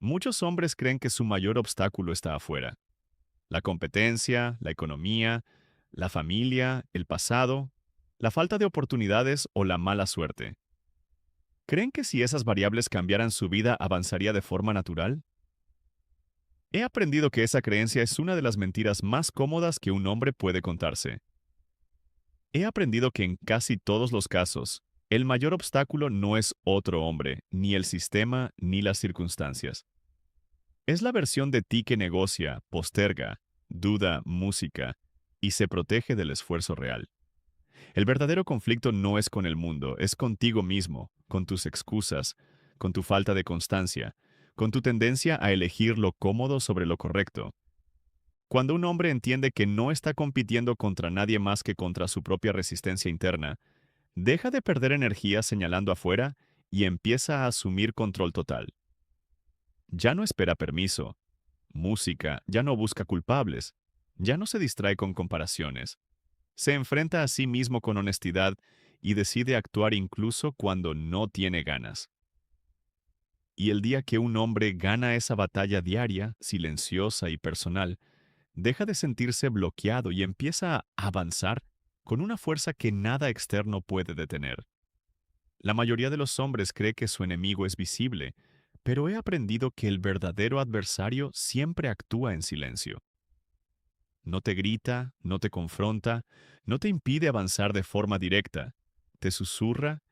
Muchos hombres creen que su mayor obstáculo está afuera. La competencia, la economía, la familia, el pasado, la falta de oportunidades o la mala suerte. ¿Creen que si esas variables cambiaran su vida avanzaría de forma natural? He aprendido que esa creencia es una de las mentiras más cómodas que un hombre puede contarse. He aprendido que en casi todos los casos, el mayor obstáculo no es otro hombre, ni el sistema, ni las circunstancias. Es la versión de ti que negocia, posterga, duda, música, y se protege del esfuerzo real. El verdadero conflicto no es con el mundo, es contigo mismo, con tus excusas, con tu falta de constancia, con tu tendencia a elegir lo cómodo sobre lo correcto. Cuando un hombre entiende que no está compitiendo contra nadie más que contra su propia resistencia interna, deja de perder energía señalando afuera y empieza a asumir control total. Ya no espera permiso, música, ya no busca culpables, ya no se distrae con comparaciones. Se enfrenta a sí mismo con honestidad y decide actuar incluso cuando no tiene ganas. Y el día que un hombre gana esa batalla diaria, silenciosa y personal, deja de sentirse bloqueado y empieza a avanzar con una fuerza que nada externo puede detener. La mayoría de los hombres cree que su enemigo es visible, pero he aprendido que el verdadero adversario siempre actúa en silencio. No te grita, no te confronta, no te impide avanzar de forma directa. Te susurra,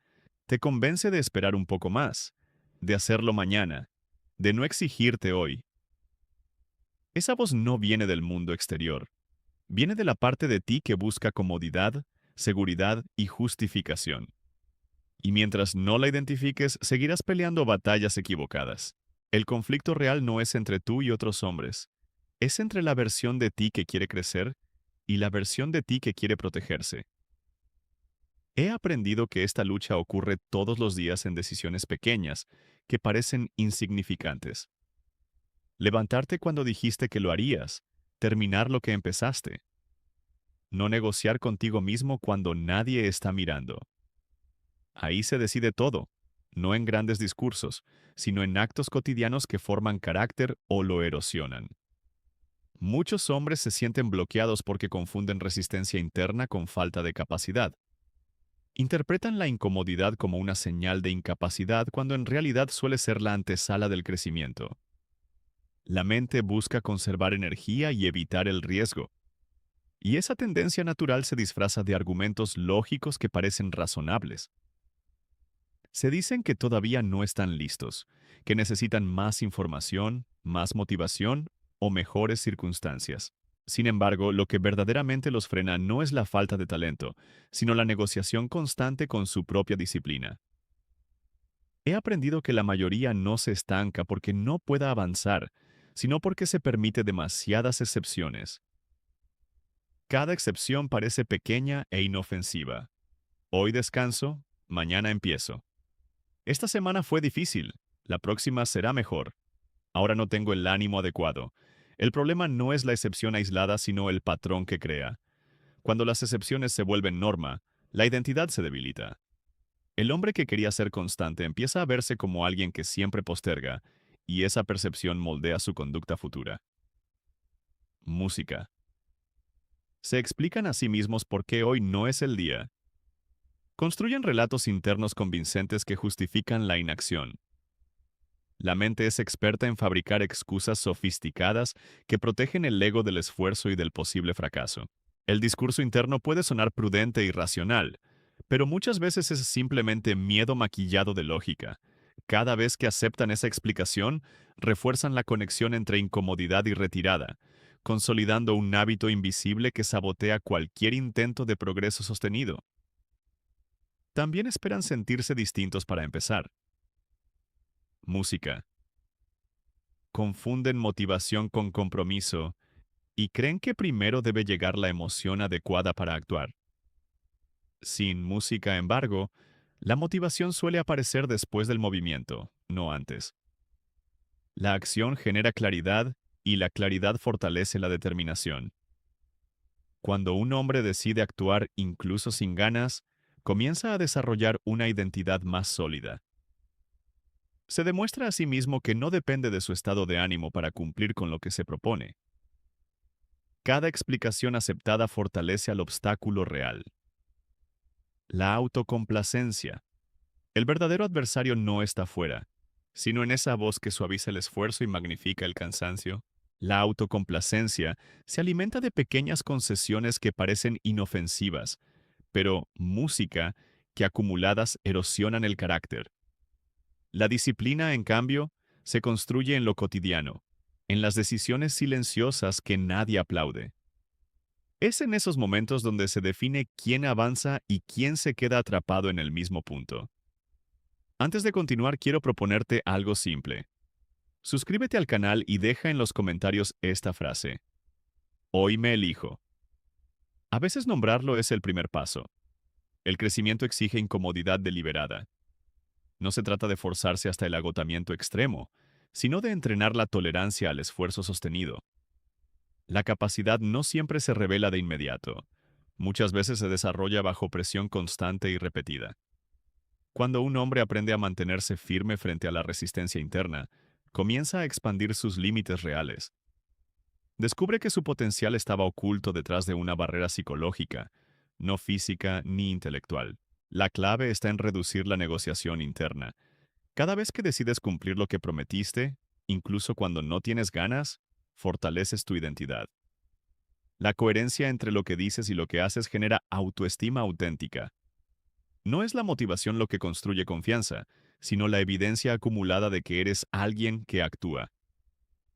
te convence de esperar un poco más, de hacerlo mañana, de no exigirte hoy. Esa voz no viene del mundo exterior, viene de la parte de ti que busca comodidad, seguridad y justificación. Y mientras no la identifiques, seguirás peleando batallas equivocadas. El conflicto real no es entre tú y otros hombres, es entre la versión de ti que quiere crecer y la versión de ti que quiere protegerse. He aprendido que esta lucha ocurre todos los días en decisiones pequeñas, que parecen insignificantes. Levantarte cuando dijiste que lo harías, terminar lo que empezaste, no negociar contigo mismo cuando nadie está mirando. Ahí se decide todo, no en grandes discursos, sino en actos cotidianos que forman carácter o lo erosionan. Muchos hombres se sienten bloqueados porque confunden resistencia interna con falta de capacidad. Interpretan la incomodidad como una señal de incapacidad cuando en realidad suele ser la antesala del crecimiento. La mente busca conservar energía y evitar el riesgo, y esa tendencia natural se disfraza de argumentos lógicos que parecen razonables. Se dicen que todavía no están listos, que necesitan más información, más motivación o mejores circunstancias. Sin embargo, lo que verdaderamente los frena no es la falta de talento, sino la negociación constante con su propia disciplina. He aprendido que la mayoría no se estanca porque no pueda avanzar, sino porque se permite demasiadas excepciones. Cada excepción parece pequeña e inofensiva. Hoy descanso, mañana empiezo. Esta semana fue difícil, la próxima será mejor. Ahora no tengo el ánimo adecuado. El problema no es la excepción aislada, sino el patrón que crea. Cuando las excepciones se vuelven norma, la identidad se debilita. El hombre que quería ser constante empieza a verse como alguien que siempre posterga, y esa percepción moldea su conducta futura. Música. Se explican a sí mismos por qué hoy no es el día. Construyen relatos internos convincentes que justifican la inacción. La mente es experta en fabricar excusas sofisticadas que protegen el ego del esfuerzo y del posible fracaso. El discurso interno puede sonar prudente y racional, pero muchas veces es simplemente miedo maquillado de lógica. Cada vez que aceptan esa explicación, refuerzan la conexión entre incomodidad y retirada, consolidando un hábito invisible que sabotea cualquier intento de progreso sostenido. También esperan sentirse distintos para empezar. Música. Confunden motivación con compromiso y creen que primero debe llegar la emoción adecuada para actuar. Sin música, embargo, la motivación suele aparecer después del movimiento, no antes. La acción genera claridad y la claridad fortalece la determinación. Cuando un hombre decide actuar incluso sin ganas, comienza a desarrollar una identidad más sólida. Se demuestra a sí mismo que no depende de su estado de ánimo para cumplir con lo que se propone. Cada explicación aceptada fortalece al obstáculo real. La autocomplacencia. El verdadero adversario no está fuera, sino en esa voz que suaviza el esfuerzo y magnifica el cansancio. La autocomplacencia se alimenta de pequeñas concesiones que parecen inofensivas, pero música que acumuladas erosionan el carácter. La disciplina, en cambio, se construye en lo cotidiano, en las decisiones silenciosas que nadie aplaude. Es en esos momentos donde se define quién avanza y quién se queda atrapado en el mismo punto. Antes de continuar, quiero proponerte algo simple. Suscríbete al canal y deja en los comentarios esta frase. Hoy me elijo. A veces nombrarlo es el primer paso. El crecimiento exige incomodidad deliberada. No se trata de forzarse hasta el agotamiento extremo, sino de entrenar la tolerancia al esfuerzo sostenido. La capacidad no siempre se revela de inmediato. Muchas veces se desarrolla bajo presión constante y repetida. Cuando un hombre aprende a mantenerse firme frente a la resistencia interna, comienza a expandir sus límites reales. Descubre que su potencial estaba oculto detrás de una barrera psicológica, no física ni intelectual. La clave está en reducir la negociación interna. Cada vez que decides cumplir lo que prometiste, incluso cuando no tienes ganas, fortaleces tu identidad. La coherencia entre lo que dices y lo que haces genera autoestima auténtica. No es la motivación lo que construye confianza, sino la evidencia acumulada de que eres alguien que actúa.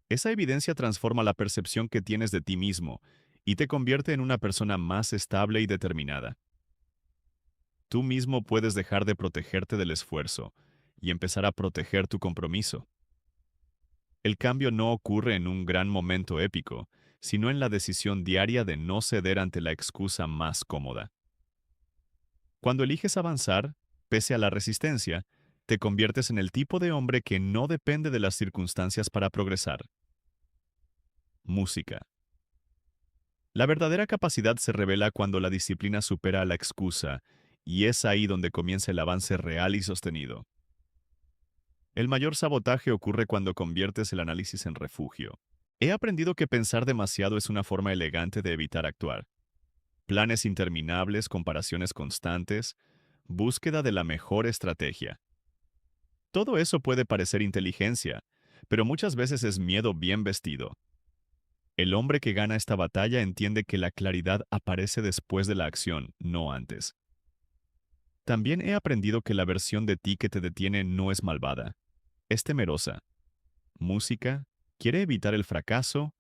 Esa evidencia transforma la percepción que tienes de ti mismo y te convierte en una persona más estable y determinada. Tú mismo puedes dejar de protegerte del esfuerzo y empezar a proteger tu compromiso. El cambio no ocurre en un gran momento épico, sino en la decisión diaria de no ceder ante la excusa más cómoda. Cuando eliges avanzar, pese a la resistencia, te conviertes en el tipo de hombre que no depende de las circunstancias para progresar. Música. La verdadera capacidad se revela cuando la disciplina supera a la excusa, y es ahí donde comienza el avance real y sostenido. El mayor sabotaje ocurre cuando conviertes el análisis en refugio. He aprendido que pensar demasiado es una forma elegante de evitar actuar. Planes interminables, comparaciones constantes, búsqueda de la mejor estrategia. Todo eso puede parecer inteligencia, pero muchas veces es miedo bien vestido. El hombre que gana esta batalla entiende que la claridad aparece después de la acción, no antes. También he aprendido que la versión de ti que te detiene no es malvada, es temerosa. Música quiere evitar el fracaso,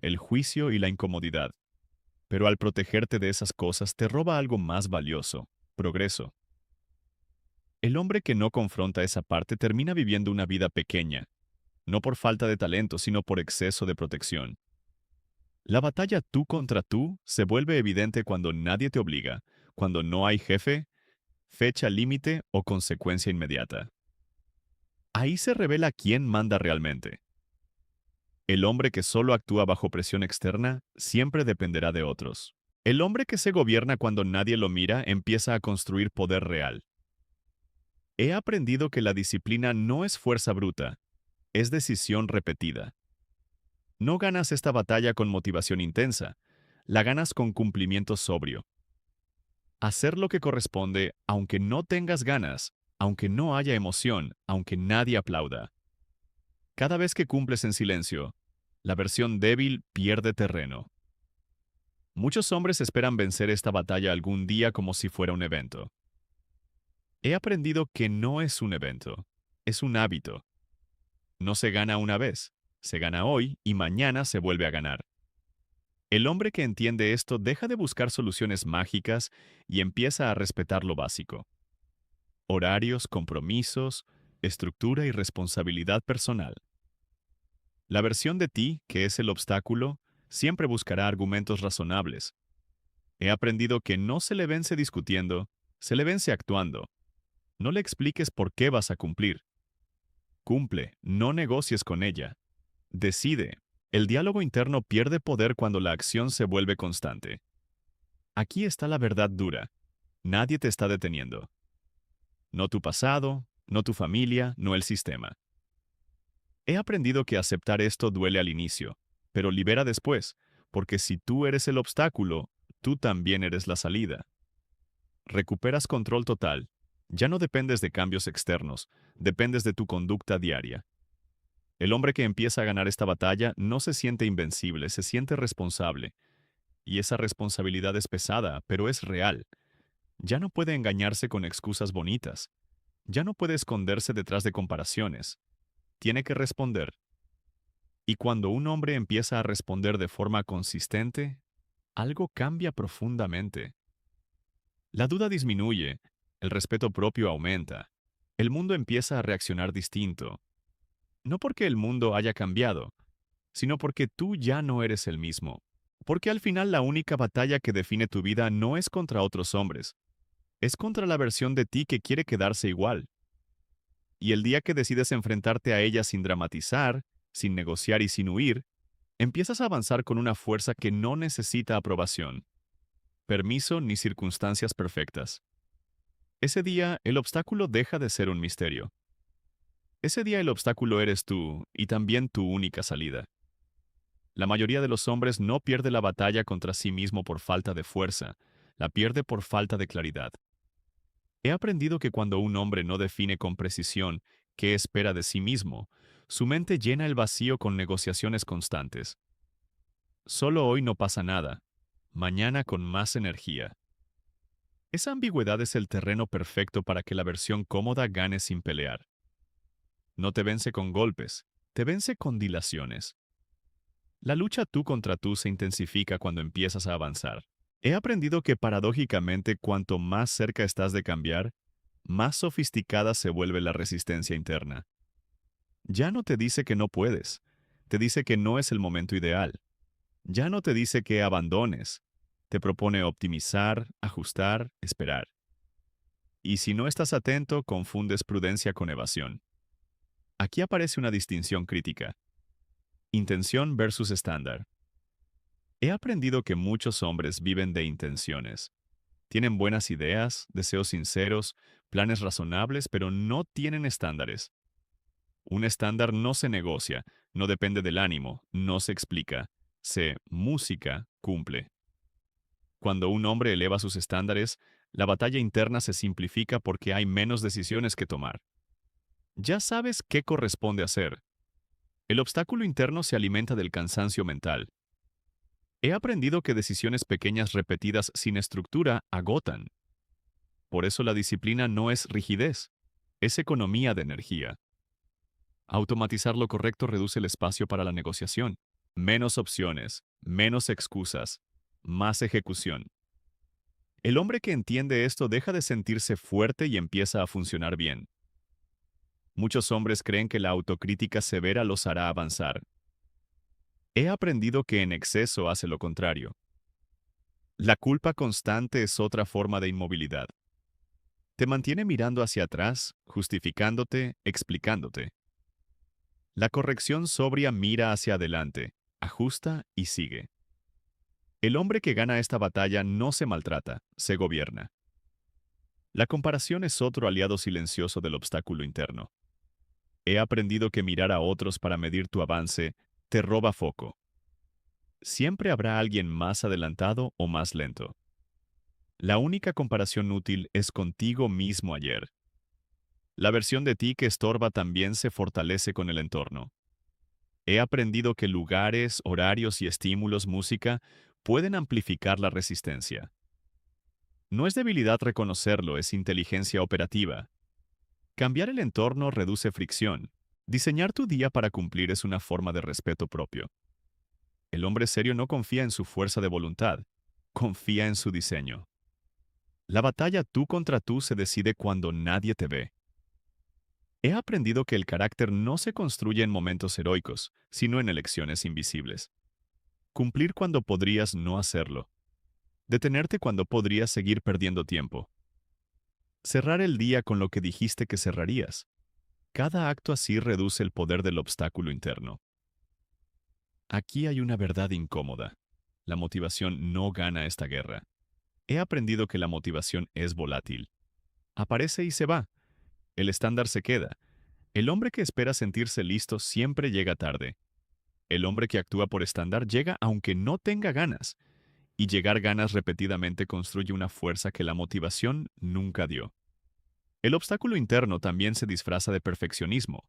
el juicio y la incomodidad, pero al protegerte de esas cosas te roba algo más valioso, progreso. El hombre que no confronta esa parte termina viviendo una vida pequeña, no por falta de talento, sino por exceso de protección. La batalla tú contra tú se vuelve evidente cuando nadie te obliga, cuando no hay jefe, fecha límite o consecuencia inmediata. Ahí se revela quién manda realmente. El hombre que solo actúa bajo presión externa siempre dependerá de otros. El hombre que se gobierna cuando nadie lo mira empieza a construir poder real. He aprendido que la disciplina no es fuerza bruta, es decisión repetida. No ganas esta batalla con motivación intensa, la ganas con cumplimiento sobrio. Hacer lo que corresponde aunque no tengas ganas, aunque no haya emoción, aunque nadie aplauda. Cada vez que cumples en silencio, la versión débil pierde terreno. Muchos hombres esperan vencer esta batalla algún día como si fuera un evento. He aprendido que no es un evento, es un hábito. No se gana una vez, se gana hoy y mañana se vuelve a ganar. El hombre que entiende esto deja de buscar soluciones mágicas y empieza a respetar lo básico. Horarios, compromisos, estructura y responsabilidad personal. La versión de ti, que es el obstáculo, siempre buscará argumentos razonables. He aprendido que no se le vence discutiendo, se le vence actuando. No le expliques por qué vas a cumplir. Cumple, no negocies con ella. Decide. El diálogo interno pierde poder cuando la acción se vuelve constante. Aquí está la verdad dura. Nadie te está deteniendo. No tu pasado, no tu familia, no el sistema. He aprendido que aceptar esto duele al inicio, pero libera después, porque si tú eres el obstáculo, tú también eres la salida. Recuperas control total. Ya no dependes de cambios externos, dependes de tu conducta diaria. El hombre que empieza a ganar esta batalla no se siente invencible, se siente responsable. Y esa responsabilidad es pesada, pero es real. Ya no puede engañarse con excusas bonitas. Ya no puede esconderse detrás de comparaciones. Tiene que responder. Y cuando un hombre empieza a responder de forma consistente, algo cambia profundamente. La duda disminuye, el respeto propio aumenta. El mundo empieza a reaccionar distinto. No porque el mundo haya cambiado, sino porque tú ya no eres el mismo. Porque al final la única batalla que define tu vida no es contra otros hombres, es contra la versión de ti que quiere quedarse igual. Y el día que decides enfrentarte a ella sin dramatizar, sin negociar y sin huir, empiezas a avanzar con una fuerza que no necesita aprobación, permiso ni circunstancias perfectas. Ese día el obstáculo deja de ser un misterio. Ese día el obstáculo eres tú y también tu única salida. La mayoría de los hombres no pierde la batalla contra sí mismo por falta de fuerza, la pierde por falta de claridad. He aprendido que cuando un hombre no define con precisión qué espera de sí mismo, su mente llena el vacío con negociaciones constantes. Solo hoy no pasa nada, mañana con más energía. Esa ambigüedad es el terreno perfecto para que la versión cómoda gane sin pelear. No te vence con golpes, te vence con dilaciones. La lucha tú contra tú se intensifica cuando empiezas a avanzar. He aprendido que paradójicamente cuanto más cerca estás de cambiar, más sofisticada se vuelve la resistencia interna. Ya no te dice que no puedes, te dice que no es el momento ideal. Ya no te dice que abandones, te propone optimizar, ajustar, esperar. Y si no estás atento, confundes prudencia con evasión. Aquí aparece una distinción crítica. Intención versus estándar. He aprendido que muchos hombres viven de intenciones. Tienen buenas ideas, deseos sinceros, planes razonables, pero no tienen estándares. Un estándar no se negocia, no depende del ánimo, no se explica. Se música cumple. Cuando un hombre eleva sus estándares, la batalla interna se simplifica porque hay menos decisiones que tomar. Ya sabes qué corresponde hacer. El obstáculo interno se alimenta del cansancio mental. He aprendido que decisiones pequeñas repetidas sin estructura agotan. Por eso la disciplina no es rigidez, es economía de energía. Automatizar lo correcto reduce el espacio para la negociación. Menos opciones, menos excusas, más ejecución. El hombre que entiende esto deja de sentirse fuerte y empieza a funcionar bien. Muchos hombres creen que la autocrítica severa los hará avanzar. He aprendido que en exceso hace lo contrario. La culpa constante es otra forma de inmovilidad. Te mantiene mirando hacia atrás, justificándote, explicándote. La corrección sobria mira hacia adelante, ajusta y sigue. El hombre que gana esta batalla no se maltrata, se gobierna. La comparación es otro aliado silencioso del obstáculo interno. He aprendido que mirar a otros para medir tu avance te roba foco. Siempre habrá alguien más adelantado o más lento. La única comparación útil es contigo mismo ayer. La versión de ti que estorba también se fortalece con el entorno. He aprendido que lugares, horarios y estímulos música pueden amplificar la resistencia. No es debilidad reconocerlo, es inteligencia operativa. Cambiar el entorno reduce fricción. Diseñar tu día para cumplir es una forma de respeto propio. El hombre serio no confía en su fuerza de voluntad, confía en su diseño. La batalla tú contra tú se decide cuando nadie te ve. He aprendido que el carácter no se construye en momentos heroicos, sino en elecciones invisibles. Cumplir cuando podrías no hacerlo. Detenerte cuando podrías seguir perdiendo tiempo. Cerrar el día con lo que dijiste que cerrarías. Cada acto así reduce el poder del obstáculo interno. Aquí hay una verdad incómoda. La motivación no gana esta guerra. He aprendido que la motivación es volátil. Aparece y se va. El estándar se queda. El hombre que espera sentirse listo siempre llega tarde. El hombre que actúa por estándar llega aunque no tenga ganas, y llegar ganas repetidamente construye una fuerza que la motivación nunca dio. El obstáculo interno también se disfraza de perfeccionismo.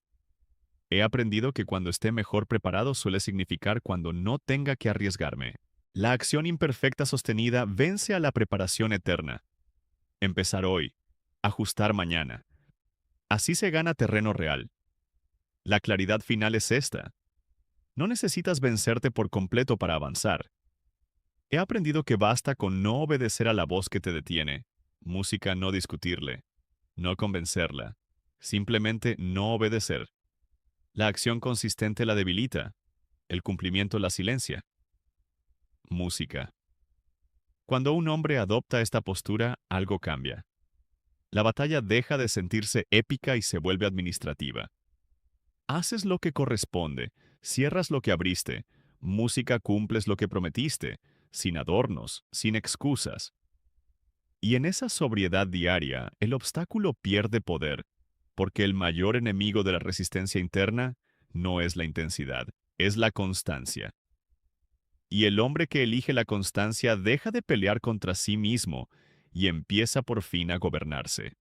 He aprendido que cuando esté mejor preparado suele significar cuando no tenga que arriesgarme. La acción imperfecta sostenida vence a la preparación eterna. Empezar hoy, ajustar mañana. Así se gana terreno real. La claridad final es esta. No necesitas vencerte por completo para avanzar. He aprendido que basta con no obedecer a la voz que te detiene. Música no discutirle, no convencerla. Simplemente no obedecer. La acción consistente la debilita, el cumplimiento la silencia. Música. Cuando un hombre adopta esta postura, algo cambia. La batalla deja de sentirse épica y se vuelve administrativa. Haces lo que corresponde, cierras lo que abriste, música cumples lo que prometiste, sin adornos, sin excusas. Y en esa sobriedad diaria, el obstáculo pierde poder, porque el mayor enemigo de la resistencia interna no es la intensidad, es la constancia. Y el hombre que elige la constancia deja de pelear contra sí mismo y empieza por fin a gobernarse.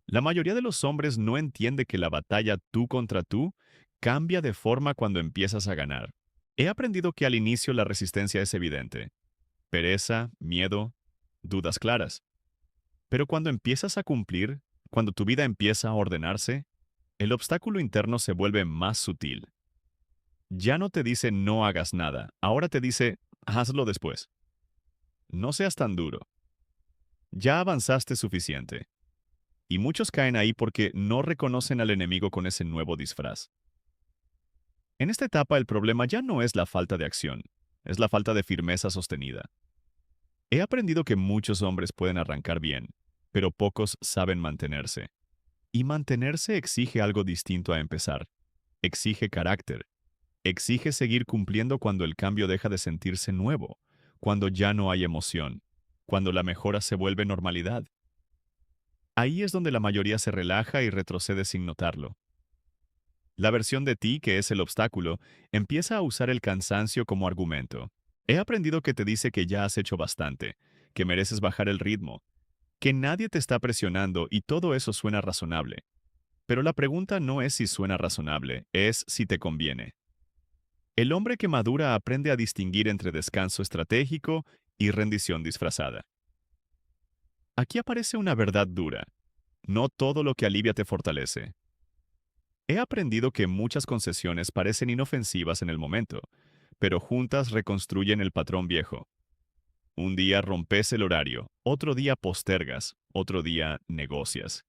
La mayoría de los hombres no entiende que la batalla tú contra tú cambia de forma cuando empiezas a ganar. He aprendido que al inicio la resistencia es evidente. Pereza, miedo, dudas claras. Pero cuando empiezas a cumplir, cuando tu vida empieza a ordenarse, el obstáculo interno se vuelve más sutil. Ya no te dice no hagas nada, ahora te dice hazlo después. No seas tan duro. Ya avanzaste suficiente. Y muchos caen ahí porque no reconocen al enemigo con ese nuevo disfraz. En esta etapa el problema ya no es la falta de acción, es la falta de firmeza sostenida. He aprendido que muchos hombres pueden arrancar bien, pero pocos saben mantenerse. Y mantenerse exige algo distinto a empezar. Exige carácter. Exige seguir cumpliendo cuando el cambio deja de sentirse nuevo, cuando ya no hay emoción, cuando la mejora se vuelve normalidad. Ahí es donde la mayoría se relaja y retrocede sin notarlo. La versión de ti, que es el obstáculo, empieza a usar el cansancio como argumento. He aprendido que te dice que ya has hecho bastante, que mereces bajar el ritmo, que nadie te está presionando y todo eso suena razonable. Pero la pregunta no es si suena razonable, es si te conviene. El hombre que madura aprende a distinguir entre descanso estratégico y rendición disfrazada. Aquí aparece una verdad dura. No todo lo que alivia te fortalece. He aprendido que muchas concesiones parecen inofensivas en el momento, pero juntas reconstruyen el patrón viejo. Un día rompes el horario, otro día postergas, otro día negocias.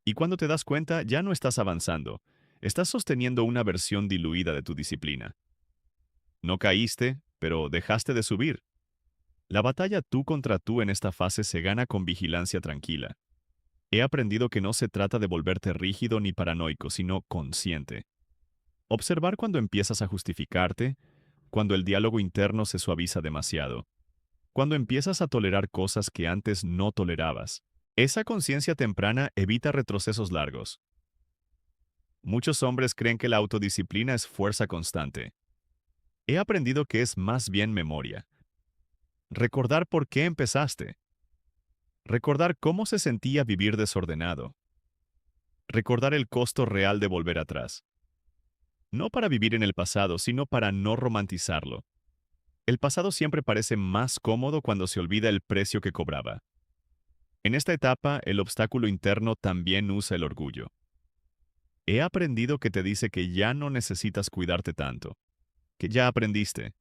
Y cuando te das cuenta ya no estás avanzando, estás sosteniendo una versión diluida de tu disciplina. No caíste, pero dejaste de subir. La batalla tú contra tú en esta fase se gana con vigilancia tranquila. He aprendido que no se trata de volverte rígido ni paranoico, sino consciente. Observar cuando empiezas a justificarte, cuando el diálogo interno se suaviza demasiado, cuando empiezas a tolerar cosas que antes no tolerabas. Esa conciencia temprana evita retrocesos largos. Muchos hombres creen que la autodisciplina es fuerza constante. He aprendido que es más bien memoria. Recordar por qué empezaste. Recordar cómo se sentía vivir desordenado. Recordar el costo real de volver atrás. No para vivir en el pasado, sino para no romantizarlo. El pasado siempre parece más cómodo cuando se olvida el precio que cobraba. En esta etapa, el obstáculo interno también usa el orgullo. He aprendido que te dice que ya no necesitas cuidarte tanto, que ya aprendiste,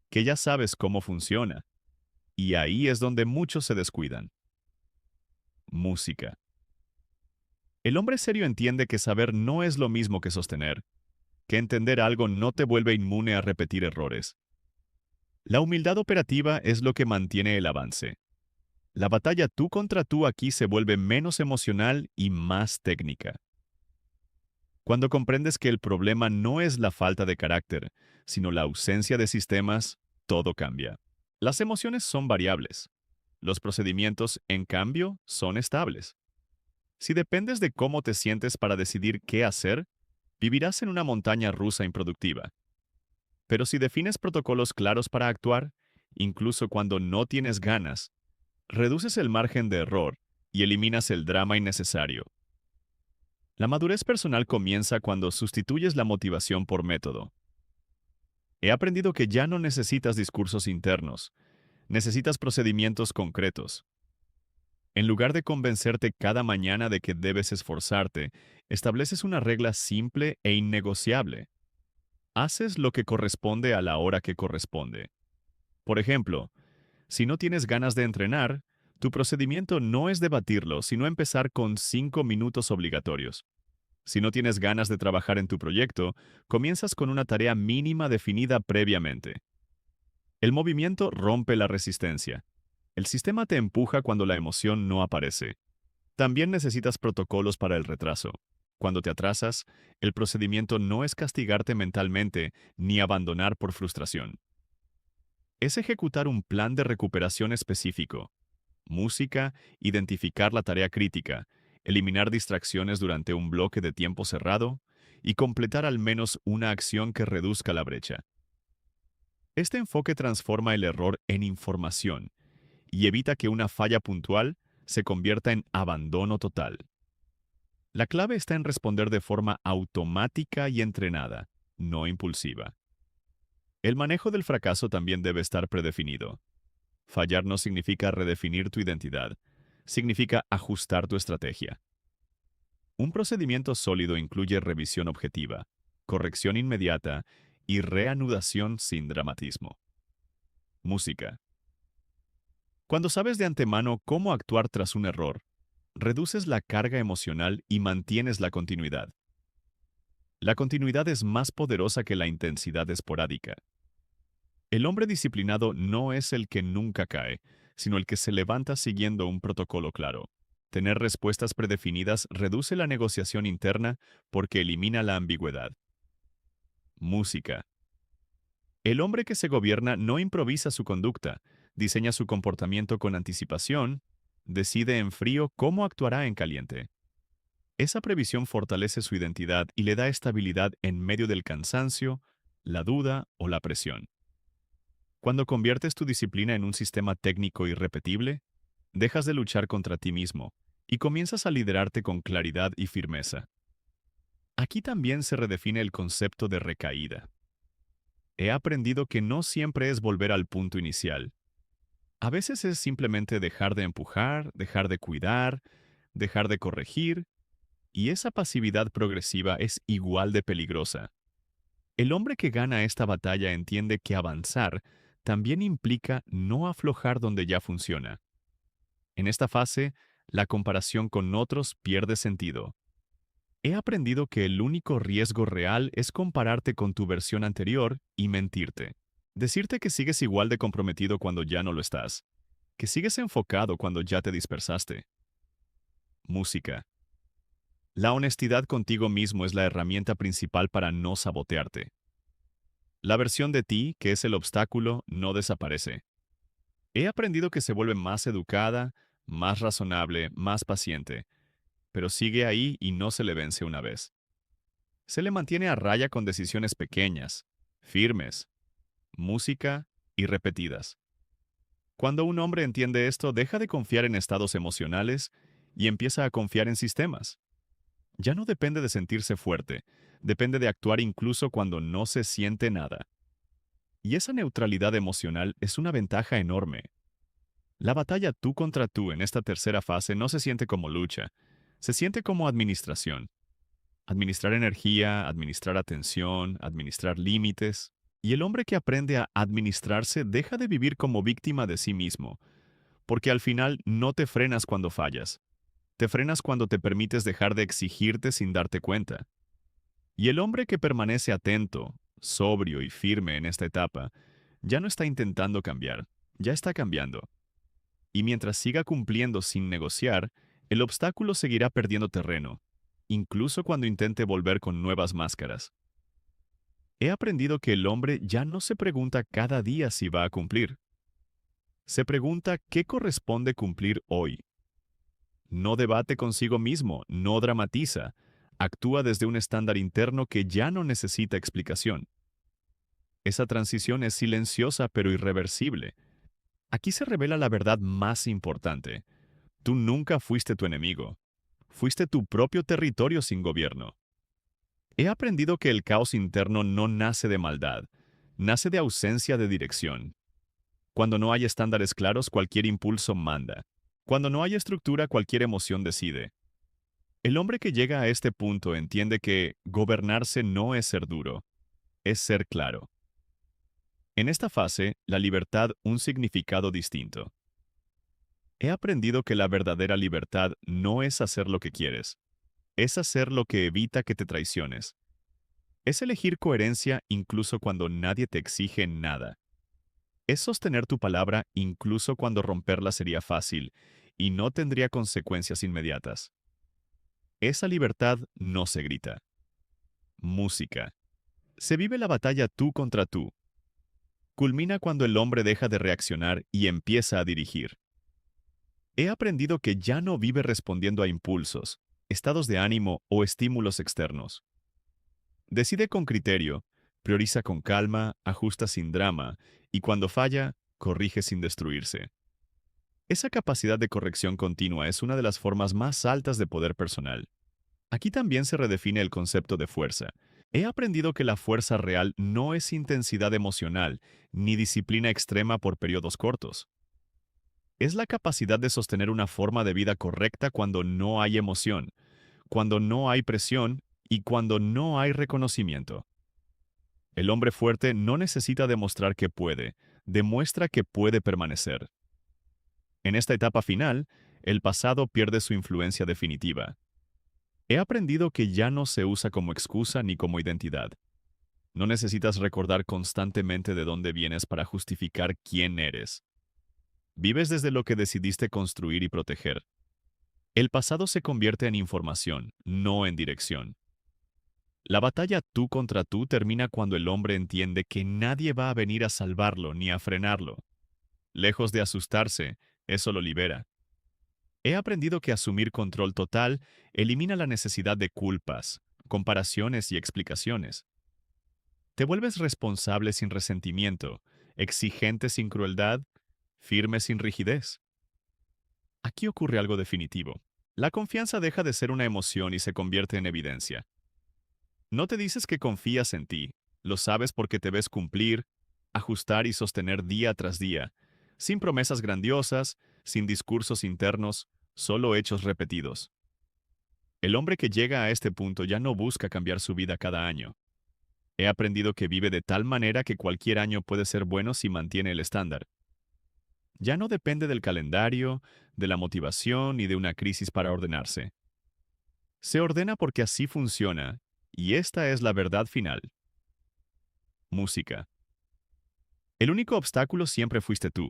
que ya sabes cómo funciona. Y ahí es donde muchos se descuidan. Música. El hombre serio entiende que saber no es lo mismo que sostener, que entender algo no te vuelve inmune a repetir errores. La humildad operativa es lo que mantiene el avance. La batalla tú contra tú aquí se vuelve menos emocional y más técnica. Cuando comprendes que el problema no es la falta de carácter, sino la ausencia de sistemas, todo cambia. Las emociones son variables. Los procedimientos, en cambio, son estables. Si dependes de cómo te sientes para decidir qué hacer, vivirás en una montaña rusa improductiva. Pero si defines protocolos claros para actuar, incluso cuando no tienes ganas, reduces el margen de error y eliminas el drama innecesario. La madurez personal comienza cuando sustituyes la motivación por método. He aprendido que ya no necesitas discursos internos, necesitas procedimientos concretos. En lugar de convencerte cada mañana de que debes esforzarte, estableces una regla simple e innegociable. Haces lo que corresponde a la hora que corresponde. Por ejemplo, si no tienes ganas de entrenar, tu procedimiento no es debatirlo, sino empezar con 5 minutos obligatorios. Si no tienes ganas de trabajar en tu proyecto, comienzas con una tarea mínima definida previamente. El movimiento rompe la resistencia. El sistema te empuja cuando la emoción no aparece. También necesitas protocolos para el retraso. Cuando te atrasas, el procedimiento no es castigarte mentalmente ni abandonar por frustración. Es ejecutar un plan de recuperación específico. Música, identificar la tarea crítica, eliminar distracciones durante un bloque de tiempo cerrado y completar al menos una acción que reduzca la brecha. Este enfoque transforma el error en información y evita que una falla puntual se convierta en abandono total. La clave está en responder de forma automática y entrenada, no impulsiva. El manejo del fracaso también debe estar predefinido. Fallar no significa redefinir tu identidad, significa ajustar tu estrategia. Un procedimiento sólido incluye revisión objetiva, corrección inmediata y reanudación sin dramatismo. Música. Cuando sabes de antemano cómo actuar tras un error, reduces la carga emocional y mantienes la continuidad. La continuidad es más poderosa que la intensidad esporádica. El hombre disciplinado no es el que nunca cae, sino el que se levanta siguiendo un protocolo claro. Tener respuestas predefinidas reduce la negociación interna porque elimina la ambigüedad. Música. El hombre que se gobierna no improvisa su conducta, diseña su comportamiento con anticipación, decide en frío cómo actuará en caliente. Esa previsión fortalece su identidad y le da estabilidad en medio del cansancio, la duda o la presión. Cuando conviertes tu disciplina en un sistema técnico irrepetible, dejas de luchar contra ti mismo y comienzas a liderarte con claridad y firmeza. Aquí también se redefine el concepto de recaída. He aprendido que no siempre es volver al punto inicial. A veces es simplemente dejar de empujar, dejar de cuidar, dejar de corregir, y esa pasividad progresiva es igual de peligrosa. El hombre que gana esta batalla entiende que avanzar también implica no aflojar donde ya funciona. En esta fase, la comparación con otros pierde sentido. He aprendido que el único riesgo real es compararte con tu versión anterior y mentirte. Decirte que sigues igual de comprometido cuando ya no lo estás, que sigues enfocado cuando ya te dispersaste. Música. La honestidad contigo mismo es la herramienta principal para no sabotearte. La versión de ti, que es el obstáculo, no desaparece. He aprendido que se vuelve más educada, más razonable, más paciente, pero sigue ahí y no se le vence una vez. Se le mantiene a raya con decisiones pequeñas, firmes, música y repetidas. Cuando un hombre entiende esto, deja de confiar en estados emocionales y empieza a confiar en sistemas. Ya no depende de sentirse fuerte, depende de actuar incluso cuando no se siente nada. Y esa neutralidad emocional es una ventaja enorme. La batalla tú contra tú en esta tercera fase no se siente como lucha, se siente como administración. Administrar energía, administrar atención, administrar límites. Y el hombre que aprende a administrarse deja de vivir como víctima de sí mismo, porque al final no te frenas cuando fallas. Te frenas cuando te permites dejar de exigirte sin darte cuenta. Y el hombre que permanece atento, sobrio y firme en esta etapa, ya no está intentando cambiar, ya está cambiando. Y mientras siga cumpliendo sin negociar, el obstáculo seguirá perdiendo terreno, incluso cuando intente volver con nuevas máscaras. He aprendido que el hombre ya no se pregunta cada día si va a cumplir. Se pregunta qué corresponde cumplir hoy. No debate consigo mismo, no dramatiza. Actúa desde un estándar interno que ya no necesita explicación. Esa transición es silenciosa pero irreversible. Aquí se revela la verdad más importante. Tú nunca fuiste tu enemigo. Fuiste tu propio territorio sin gobierno. He aprendido que el caos interno no nace de maldad, nace de ausencia de dirección. Cuando no hay estándares claros, cualquier impulso manda. Cuando no hay estructura, cualquier emoción decide. El hombre que llega a este punto entiende que gobernarse no es ser duro, es ser claro. En esta fase, la libertad un significado distinto. He aprendido que la verdadera libertad no es hacer lo que quieres, es hacer lo que evita que te traiciones. Es elegir coherencia incluso cuando nadie te exige nada. Es sostener tu palabra incluso cuando romperla sería fácil y no tendría consecuencias inmediatas. Esa libertad no se grita. Música. Se vive la batalla tú contra tú. Culmina cuando el hombre deja de reaccionar y empieza a dirigir. He aprendido que ya no vive respondiendo a impulsos, estados de ánimo o estímulos externos. Decide con criterio, prioriza con calma, ajusta sin drama y cuando falla, corrige sin destruirse. Esa capacidad de corrección continua es una de las formas más altas de poder personal. Aquí también se redefine el concepto de fuerza. He aprendido que la fuerza real no es intensidad emocional, ni disciplina extrema por periodos cortos. Es la capacidad de sostener una forma de vida correcta cuando no hay emoción, cuando no hay presión y cuando no hay reconocimiento. El hombre fuerte no necesita demostrar que puede, demuestra que puede permanecer. En esta etapa final, el pasado pierde su influencia definitiva. He aprendido que ya no se usa como excusa ni como identidad. No necesitas recordar constantemente de dónde vienes para justificar quién eres. Vives desde lo que decidiste construir y proteger. El pasado se convierte en información, no en dirección. La batalla tú contra tú termina cuando el hombre entiende que nadie va a venir a salvarlo ni a frenarlo. Lejos de asustarse, eso lo libera. He aprendido que asumir control total elimina la necesidad de culpas, comparaciones y explicaciones. Te vuelves responsable sin resentimiento, exigente sin crueldad, firme sin rigidez. Aquí ocurre algo definitivo. La confianza deja de ser una emoción y se convierte en evidencia. No te dices que confías en ti, lo sabes porque te ves cumplir, ajustar y sostener día tras día, sin promesas grandiosas, sin discursos internos, solo hechos repetidos. El hombre que llega a este punto ya no busca cambiar su vida cada año. He aprendido que vive de tal manera que cualquier año puede ser bueno si mantiene el estándar. Ya no depende del calendario, de la motivación ni de una crisis para ordenarse. Se ordena porque así funciona, y esta es la verdad final. Música. El único obstáculo siempre fuiste tú,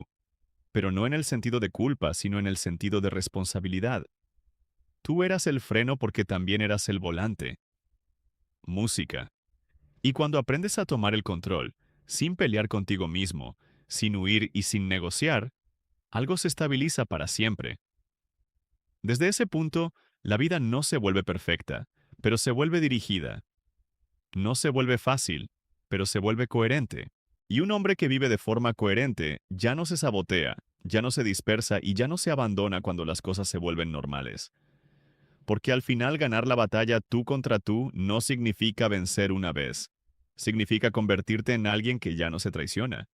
pero no en el sentido de culpa, sino en el sentido de responsabilidad. Tú eras el freno porque también eras el volante. Música. Y cuando aprendes a tomar el control, sin pelear contigo mismo, sin huir y sin negociar, algo se estabiliza para siempre. Desde ese punto, la vida no se vuelve perfecta, pero se vuelve dirigida. No se vuelve fácil, pero se vuelve coherente. Y un hombre que vive de forma coherente ya no se sabotea, ya no se dispersa y ya no se abandona cuando las cosas se vuelven normales. Porque al final ganar la batalla tú contra tú no significa vencer una vez. Significa convertirte en alguien que ya no se traiciona.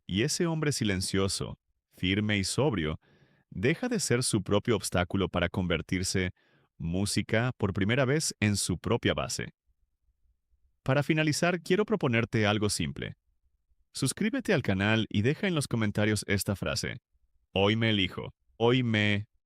Y ese hombre silencioso, firme y sobrio, deja de ser su propio obstáculo para convertirse música por primera vez en su propia base. Para finalizar, quiero proponerte algo simple. Suscríbete al canal y deja en los comentarios esta frase. Hoy me elijo. Hoy me